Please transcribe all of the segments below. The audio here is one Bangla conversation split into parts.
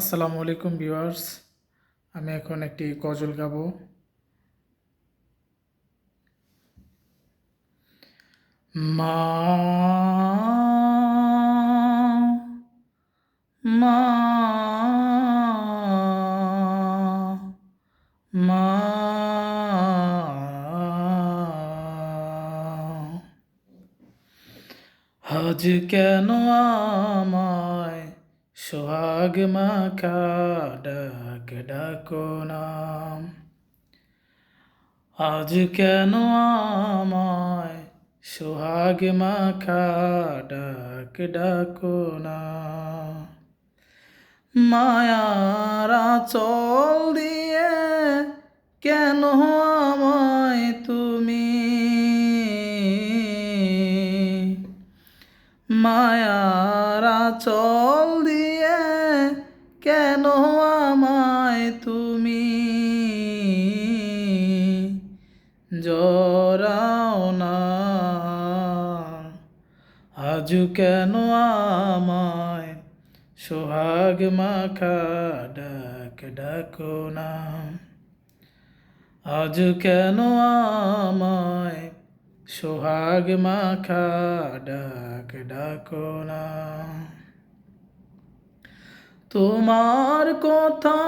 আসসালামু আলাইকুম ভিউয়ার্স। আমি এখন একটি গজল গাবো। মা মা মা আজ কেন আমায় সোহাগ মাখা ডাক ডাকো না। আজ কেন আমায় সোহাগ মাখা ডাক ডাকো না। মায়ার আঁচল দিয়ে কেন আমায় তুমি মায়ার আঁচল দিয়ে কেন আমায় তুমি জড়াও না। আজ কেন আমায় সোহাগ মাখা ডাক ডাকো না। আজ কেন আমায় সোহাগ মাখা ডাক ডাকো না। তোমার কথা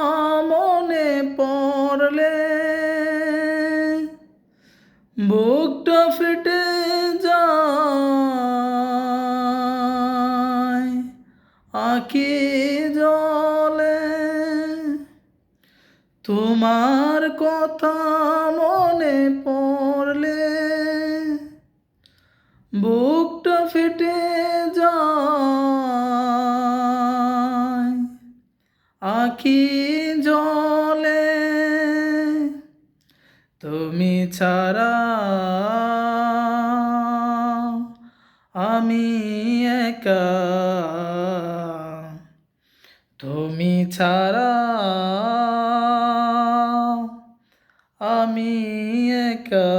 মনে পড়লে বুকটা ফেটে যায় আঁখি জলে। তোমার কথা মনে পড়লে বুকটা ফেটে যায় আঁখি জলে। তুমি ছাড়া আমি একা, তুমি ছাড়া আমি একা,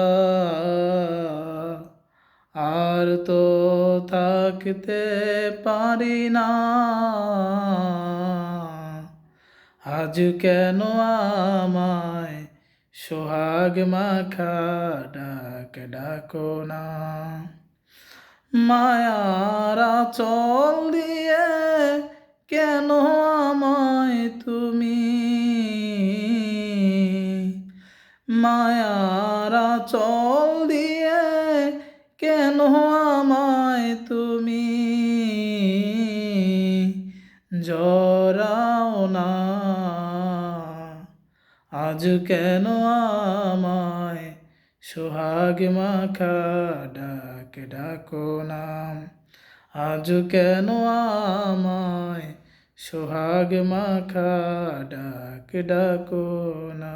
আর তো থাকতে পারি না। আজ কেন আমায় সোহাগ মাখা ডাক ডাকো না। মায়ার আঁচল দিয়ে কেন আমায় তুমি মায়ার আঁচল দিয়ে কেন আমায় তুমি জড়াও না। আজ কেন আমায় সোহাগ মাখা ডাক ডাকো না। আজ কেন আমায় সোহাগ মাখা ডাক ডাকো না।